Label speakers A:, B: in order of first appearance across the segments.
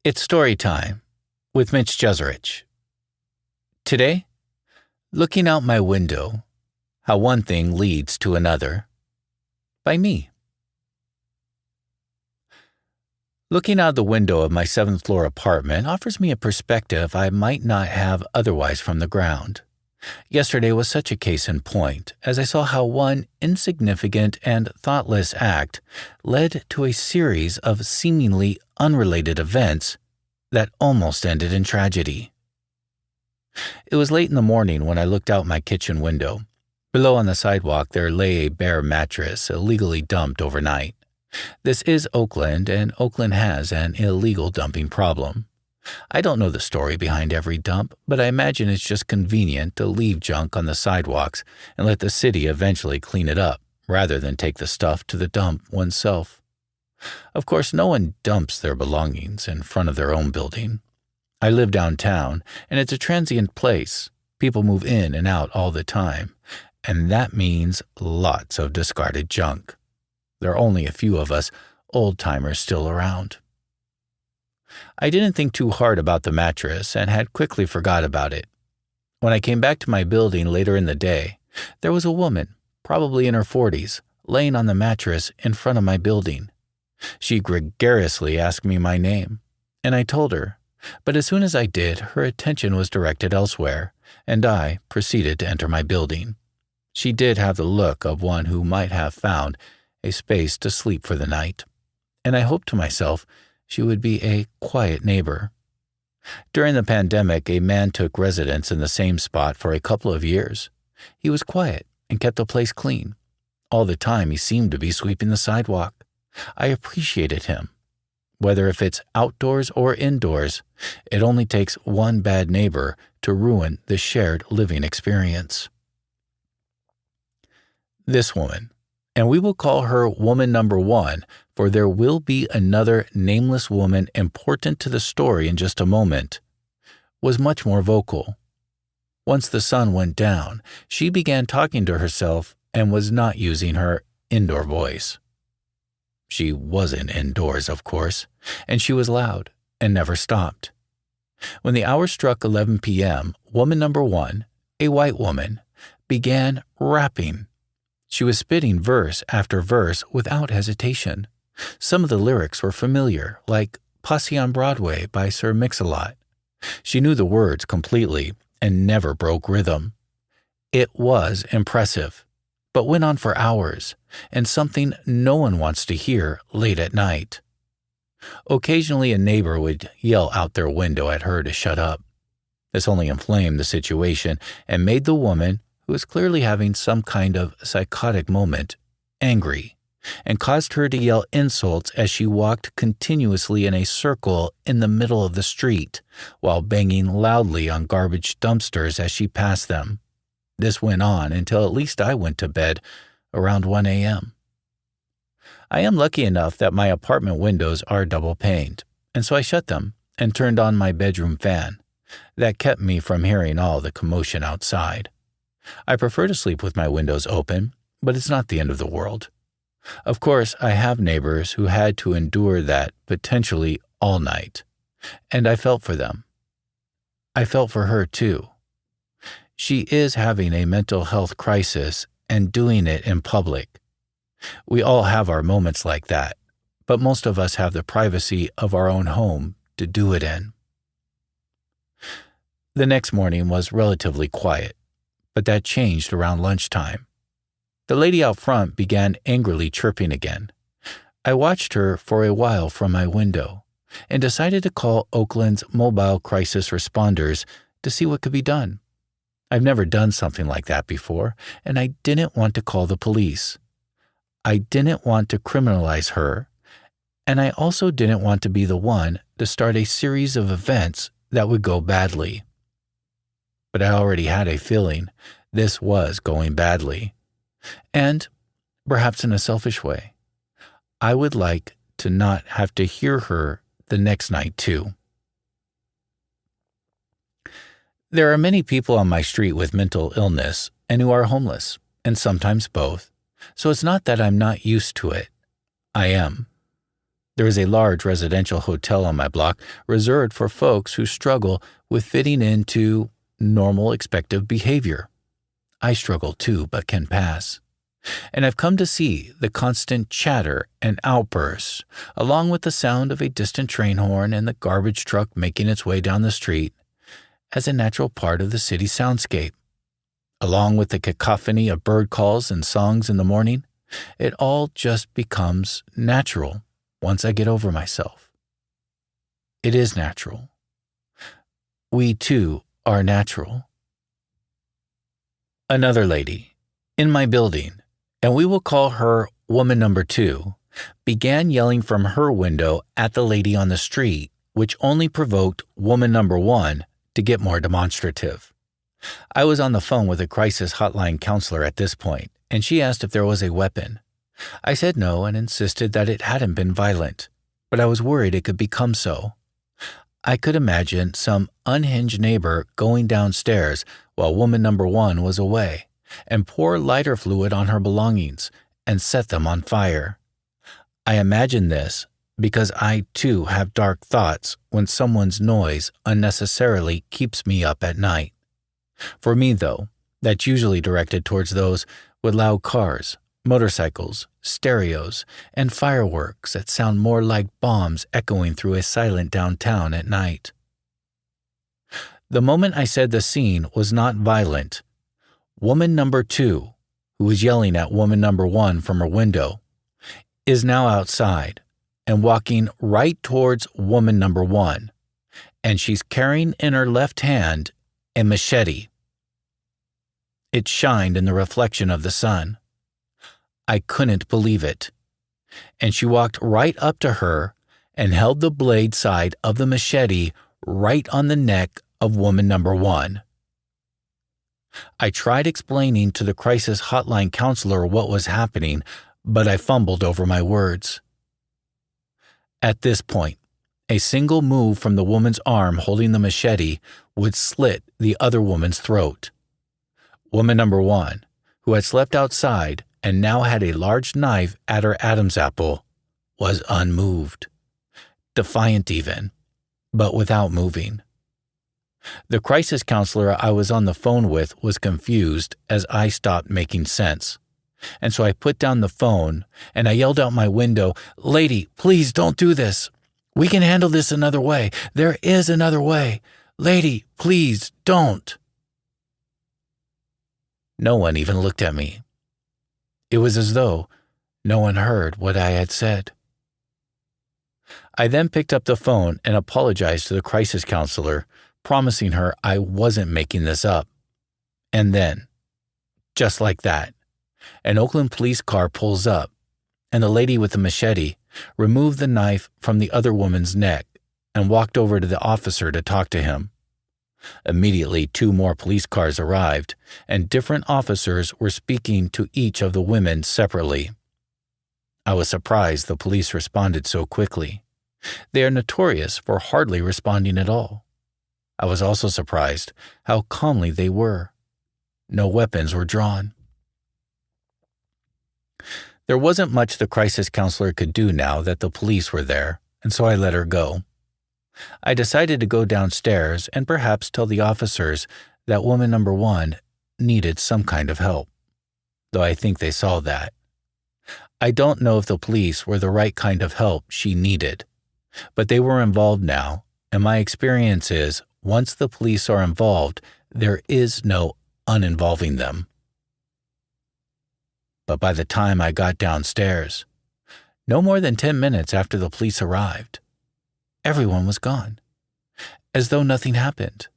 A: It's story time with Mitch Jeserich. Today, looking out my window, how one thing leads to another. By me. Looking out the window of my 7th floor apartment offers me a perspective I might not have otherwise from the ground. Yesterday was such a case in point, as I saw how one insignificant and thoughtless act led to a series of seemingly unrelated events that almost ended in tragedy. It was late in the morning when I looked out my kitchen window. Below on the sidewalk there lay a bare mattress illegally dumped overnight. This is Oakland, and Oakland has an illegal dumping problem. I don't know the story behind every dump, but I imagine it's just convenient to leave junk on the sidewalks and let the city eventually clean it up, rather than take the stuff to the dump oneself. Of course, no one dumps their belongings in front of their own building. I live downtown, and it's a transient place. People move in and out all the time, and that means lots of discarded junk. There are only a few of us old-timers still around. I didn't think too hard about the mattress and had quickly forgot about it. When I came back to my building later in the day, there was a woman, probably in her 40s, laying on the mattress in front of my building. She gregariously asked me my name, and I told her, but as soon as I did, her attention was directed elsewhere, and I proceeded to enter my building. She did have the look of one who might have found a space to sleep for the night, and I hoped to myself she would be a quiet neighbor. During the pandemic, a man took residence in the same spot for a couple of years. He was quiet and kept the place clean. All the time he seemed to be sweeping the sidewalk. I appreciated him. Whether if it's outdoors or indoors, it only takes one bad neighbor to ruin the shared living experience. This woman, and we will call her woman number 1, for there will be another nameless woman important to the story in just a moment, was much more vocal. Once the sun went down, she began talking to herself and was not using her indoor voice. She wasn't indoors, of course, and she was loud and never stopped. When the hour struck 11 p.m., woman number 1, a white woman, began rapping. She was spitting verse after verse without hesitation. Some of the lyrics were familiar, like Posse on Broadway by Sir Mix-a-Lot. She knew the words completely and never broke rhythm. It was impressive, but went on for hours, and something no one wants to hear late at night. Occasionally a neighbor would yell out their window at her to shut up. This only inflamed the situation and made the woman, who was clearly having some kind of psychotic moment, angry, and caused her to yell insults as she walked continuously in a circle in the middle of the street, while banging loudly on garbage dumpsters as she passed them. This went on until at least I went to bed around 1 a.m. I am lucky enough that my apartment windows are double-paned, and so I shut them and turned on my bedroom fan. That kept me from hearing all the commotion outside. I prefer to sleep with my windows open, but it's not the end of the world. Of course, I have neighbors who had to endure that potentially all night, and I felt for them. I felt for her too. She is having a mental health crisis and doing it in public. We all have our moments like that, but most of us have the privacy of our own home to do it in. The next morning was relatively quiet, but that changed around lunchtime. The lady out front began angrily chirping again. I watched her for a while from my window and decided to call Oakland's mobile crisis responders to see what could be done. I've never done something like that before, and I didn't want to call the police. I didn't want to criminalize her, and I also didn't want to be the one to start a series of events that would go badly. But I already had a feeling this was going badly. And, perhaps in a selfish way, I would like to not have to hear her the next night too. There are many people on my street with mental illness and who are homeless, and sometimes both, so it's not that I'm not used to it. I am. There is a large residential hotel on my block reserved for folks who struggle with fitting into normal expected behavior. I struggle too, but can pass. And I've come to see the constant chatter and outbursts, along with the sound of a distant train horn and the garbage truck making its way down the street, as a natural part of the city soundscape. Along with the cacophony of bird calls and songs in the morning, it all just becomes natural once I get over myself. It is natural. We too are natural. Another lady, in my building, and we will call her woman number 2, began yelling from her window at the lady on the street, which only provoked woman number 1 to get more demonstrative. I was on the phone with a crisis hotline counselor at this point, and she asked if there was a weapon. I said no and insisted that it hadn't been violent, but I was worried it could become so. I could imagine some unhinged neighbor going downstairs while woman number 1 was away and pour lighter fluid on her belongings and set them on fire. I imagine this because I too have dark thoughts when someone's noise unnecessarily keeps me up at night. For me, though, that's usually directed towards those with loud cars, motorcycles, stereos, and fireworks that sound more like bombs echoing through a silent downtown at night. The moment I said the scene was not violent, woman number 2, who was yelling at woman number 1 from her window, is now outside and walking right towards woman number 1, and she's carrying in her left hand a machete. It shined in the reflection of the sun. I couldn't believe it, and she walked right up to her and held the blade side of the machete right on the neck of woman number 1. I tried explaining to the crisis hotline counselor what was happening, but I fumbled over my words. At this point, a single move from the woman's arm holding the machete would slit the other woman's throat. Woman number 1, who had slept outside and now had a large knife at her Adam's apple, was unmoved, defiant even, but without moving. The crisis counselor I was on the phone with was confused as I stopped making sense, and so I put down the phone and I yelled out my window, "Lady, please don't do this. We can handle this another way. There is another way. Lady, please don't." No one even looked at me. It was as though no one heard what I had said. I then picked up the phone and apologized to the crisis counselor, promising her I wasn't making this up. And then, just like that, an Oakland police car pulls up, and the lady with the machete removed the knife from the other woman's neck and walked over to the officer to talk to him. Immediately, 2 more police cars arrived, and different officers were speaking to each of the women separately. I was surprised the police responded so quickly. They are notorious for hardly responding at all. I was also surprised how calmly they were. No weapons were drawn. There wasn't much the crisis counselor could do now that the police were there, and so I let her go. I decided to go downstairs and perhaps tell the officers that woman number 1 needed some kind of help, though I think they saw that. I don't know if the police were the right kind of help she needed, but they were involved now, and my experience is once the police are involved, there is no uninvolving them. But by the time I got downstairs, no more than 10 minutes after the police arrived, everyone was gone, as though nothing happened.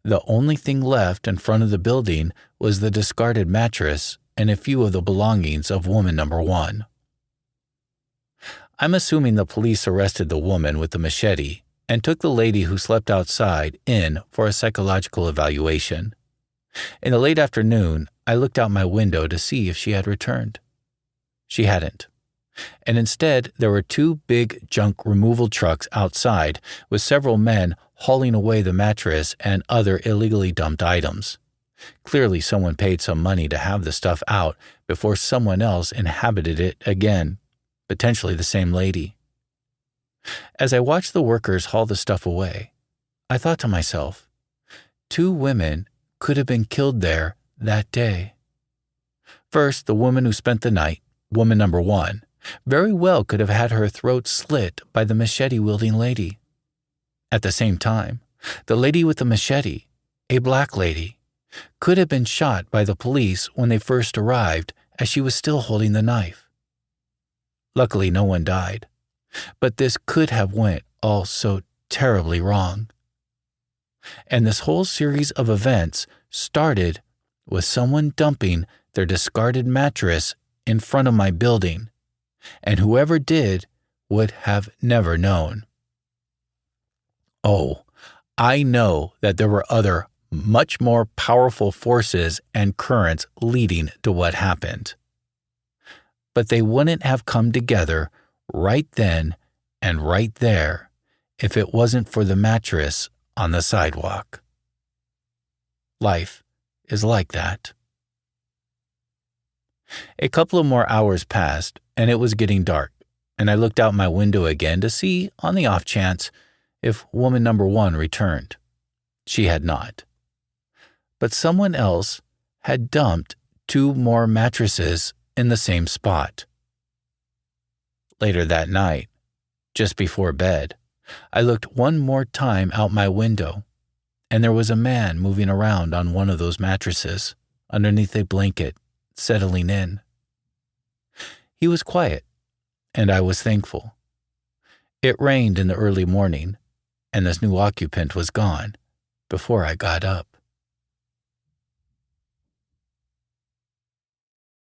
A: The only thing left in front of the building was the discarded mattress and a few of the belongings of woman number 1. I'm assuming the police arrested the woman with the machete and took the lady who slept outside in for a psychological evaluation. In the late afternoon, I looked out my window to see if she had returned. She hadn't. And instead, there were 2 big junk removal trucks outside with several men hauling away the mattress and other illegally dumped items. Clearly, someone paid some money to have the stuff out before someone else inhabited it again, potentially the same lady. As I watched the workers haul the stuff away, I thought to myself, 2 women could have been killed there that day. First, the woman who spent the night, woman number 1, very well could have had her throat slit by the machete-wielding lady. At the same time, the lady with the machete, a black lady, could have been shot by the police when they first arrived as she was still holding the knife. Luckily, no one died, but this could have went all so terribly wrong. And this whole series of events started with someone dumping their discarded mattress in front of my building, and whoever did would have never known. Oh, I know that there were other, much more powerful forces and currents leading to what happened. But they wouldn't have come together right then and right there if it wasn't for the mattress on the sidewalk. Life is like that. A couple of more hours passed, and it was getting dark, and I looked out my window again to see, on the off chance, if woman number 1 returned. She had not. But someone else had dumped 2 more mattresses in the same spot. Later that night, just before bed, I looked one more time out my window, and there was a man moving around on one of those mattresses, underneath a blanket, settling in. He was quiet, and I was thankful. It rained in the early morning, and this new occupant was gone before I got up.